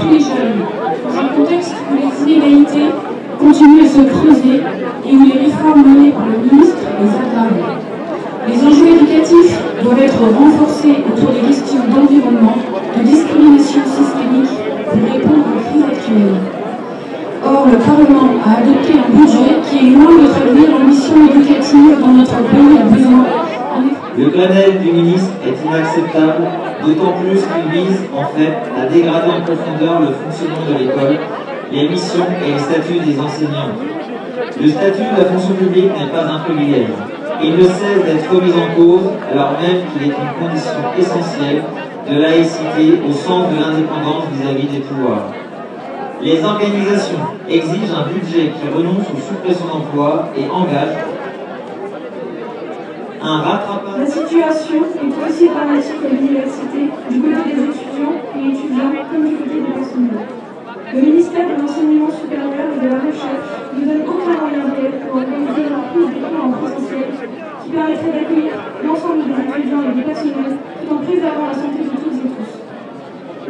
tous les jeunes, dans un contexte où les inégalités continuent à se creuser et où les réformes menées par le ministre les aggravent. Les enjeux éducatifs doivent être renforcés autour des questions d'environnement, de discrimination systémique pour répondre aux crises actuelles. Or, le Parlement a adopté un budget qui est loin de traduire l'ambition éducative dont notre pays a besoin. Le Grenelle du ministre est inacceptable, d'autant plus qu'il vise en fait à dégrader en profondeur le fonctionnement de l'école, les missions et les statuts des enseignants. Le statut de la fonction publique n'est pas un privilège. Il ne cesse d'être remis en cause alors même qu'il est une condition essentielle de laïcité au sens de l'indépendance vis-à-vis des pouvoirs. Les organisations exigent un budget qui renonce aux suppressions d'emplois et engage un rattrapage. La situation est aussi dramatique à l'université, du côté des étudiants et étudiants comme du côté des personnels. Le ministère de l'Enseignement supérieur et de la Recherche ne donne aucun moyen réel pour organiser leur prise de cours en présentiel qui permettrait d'accueillir l'ensemble des étudiants et des personnels tout en préservant la santé de toutes et tous.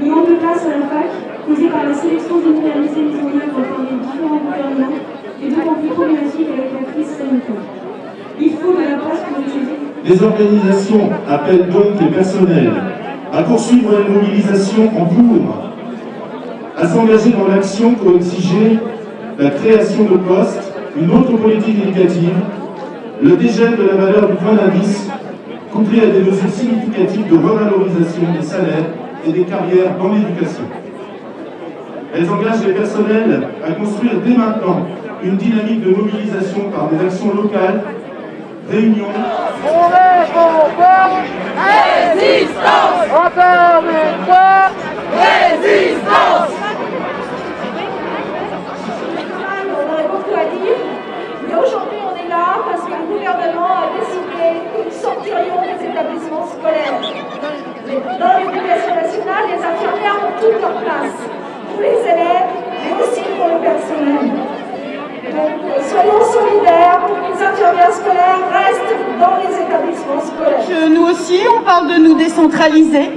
Le manque de place à la fac, causé par la sélection généralisée mise en œuvre par les différents gouvernements, est d'autant plus problématique avec la crise sanitaire. Il faut de la place pour étudier. Les organisations appellent donc les personnels à poursuivre la mobilisation en cours, à s'engager dans l'action pour exiger la création de postes, une autre politique éducative, le dégel de la valeur du point d'indice, couplé à des mesures significatives de revalorisation des salaires et des carrières dans l'éducation. Elles engagent les personnels à construire dès maintenant une dynamique de mobilisation par des actions locales, réunions. On est encore résistance. Encore une fois, résistance. On aurait beaucoup à dire, mais aujourd'hui on est là parce que le gouvernement a décidé que nous sortirions des établissements scolaires. Dans l'éducation nationale, les infirmières ont toute leur place, pour les élèves, mais aussi pour le personnel. Donc, soyons solidaires pour que les infirmières scolaires restent dans les établissements scolaires. Nous aussi, on parle de nous décentraliser.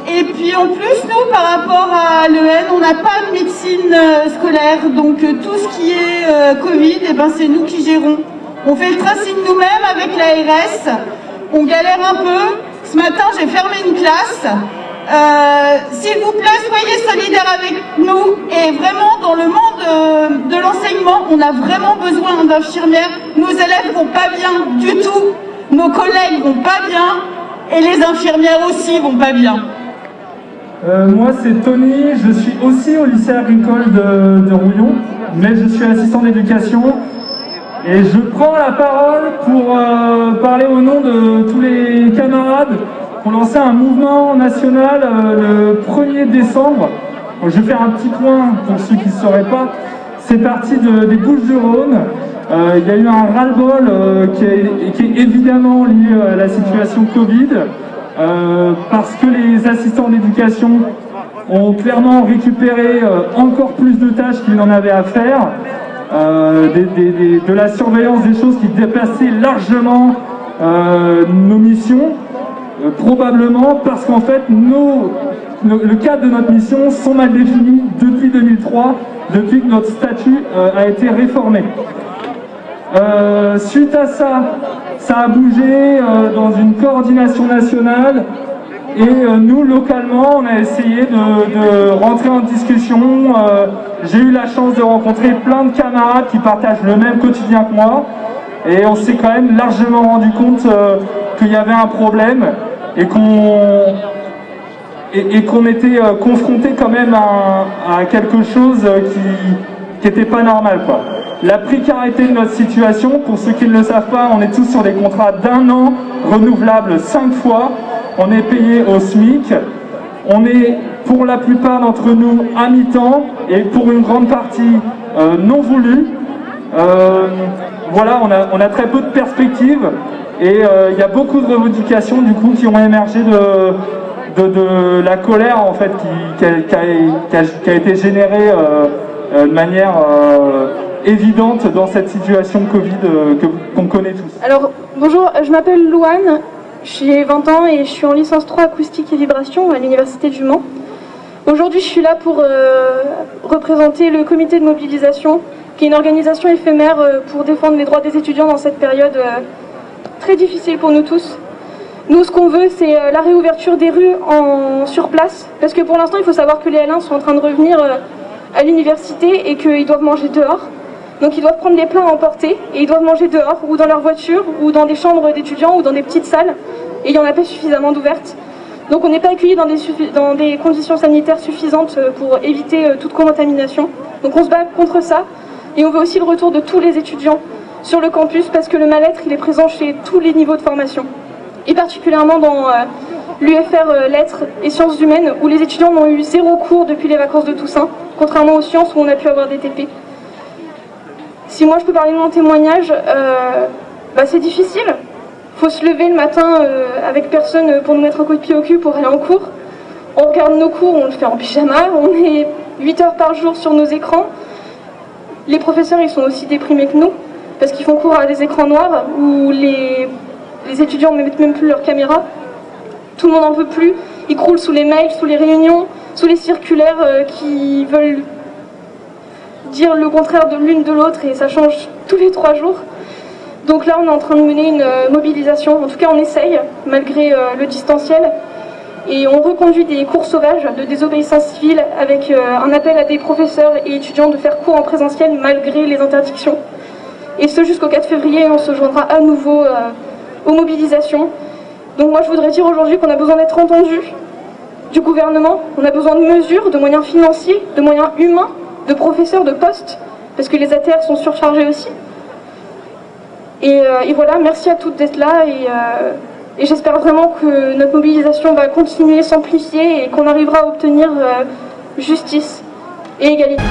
Et puis en plus, nous, par rapport à l'EN, on n'a pas de médecine scolaire. Donc tout ce qui est Covid, eh ben, c'est nous qui gérons. On fait le tracing nous-mêmes avec l'ARS. On galère un peu. Ce matin, j'ai fermé une classe. S'il vous plaît, soyez solidaires avec nous. Et vraiment, dans le monde de l'enseignement, on a vraiment besoin d'infirmières. Nos élèves vont pas bien du tout. Nos collègues vont pas bien. Et les infirmières aussi vont pas bien. Moi, c'est Tony. Je suis aussi au lycée agricole de Rouillon, mais je suis assistant d'éducation. Et je prends la parole pour parler au nom de tous les camarades qui ont lancé un mouvement national le 1er décembre. Donc, je vais faire un petit point pour ceux qui ne sauraient pas. C'est parti des Bouches-du-Rhône. Il y a eu un ras-le-bol qui est évidemment lié à la situation Covid, parce que les assistants d'éducation ont clairement récupéré encore plus de tâches qu'ils n'en avaient à faire. De la surveillance des choses qui dépassaient largement nos missions, probablement parce qu'en fait le cadre de notre mission sont mal définis depuis 2003, depuis que notre statut a été réformé. Suite à ça, ça a bougé dans une coordination nationale. Et nous, localement, on a essayé de rentrer en discussion. J'ai eu la chance de rencontrer plein de camarades qui partagent le même quotidien que moi. Et on s'est quand même largement rendu compte qu'il y avait un problème et qu'on était confronté quand même à quelque chose qui n'était pas normal, quoi. La précarité de notre situation, pour ceux qui ne le savent pas, on est tous sur des contrats d'1 an, renouvelables 5 fois. On est payé au SMIC, on est pour la plupart d'entre nous à mi-temps et pour une grande partie non voulue. Voilà, on a très peu de perspectives et il y a beaucoup de revendications du coup qui ont émergé de la colère en fait qui a été générée de manière évidente dans cette situation Covid qu'on connaît tous. Alors bonjour, je m'appelle Louane. J'ai 20 ans et je suis en licence 3 acoustique et vibration à l'université du Mans. Aujourd'hui, je suis là pour représenter le comité de mobilisation, qui est une organisation éphémère pour défendre les droits des étudiants dans cette période très difficile pour nous tous. Nous, ce qu'on veut, c'est la réouverture des rues sur place, parce que pour l'instant, il faut savoir que les L1 sont en train de revenir à l'université et qu'ils doivent manger dehors. Donc ils doivent prendre des plats à emporter et ils doivent manger dehors, ou dans leur voiture, ou dans des chambres d'étudiants, ou dans des petites salles, et il n'y en a pas suffisamment d'ouvertes. Donc on n'est pas accueillis dans des conditions sanitaires suffisantes pour éviter toute contamination. Donc on se bat contre ça, et on veut aussi le retour de tous les étudiants sur le campus, parce que le mal-être, il est présent chez tous les niveaux de formation. Et particulièrement dans l'UFR Lettres et Sciences Humaines, où les étudiants n'ont eu 0 cours depuis les vacances de Toussaint, contrairement aux sciences où on a pu avoir des TP. Si moi je peux parler de mon témoignage, c'est difficile. Il faut se lever le matin avec personne pour nous mettre un coup de pied au cul pour aller en cours. On regarde nos cours, on le fait en pyjama, on est 8 heures par jour sur nos écrans. Les professeurs, ils sont aussi déprimés que nous, parce qu'ils font cours à des écrans noirs où les étudiants ne mettent même plus leur caméra. Tout le monde n'en peut plus. Ils croulent sous les mails, sous les réunions, sous les circulaires qui veulent dire le contraire de l'une de l'autre, et ça change tous les 3 jours. Donc là, on est en train de mener une mobilisation. En tout cas, on essaye, malgré le distanciel. Et on reconduit des cours sauvages de désobéissance civile avec un appel à des professeurs et étudiants de faire cours en présentiel malgré les interdictions. Et ce jusqu'au 4 février, on se joindra à nouveau aux mobilisations. Donc moi, je voudrais dire aujourd'hui qu'on a besoin d'être entendu du gouvernement. On a besoin de mesures, de moyens financiers, de moyens humains, de professeurs, de postes, parce que les ATR sont surchargés aussi. Et voilà, merci à toutes d'être là, et j'espère vraiment que notre mobilisation va continuer, s'amplifier, et qu'on arrivera à obtenir justice et égalité.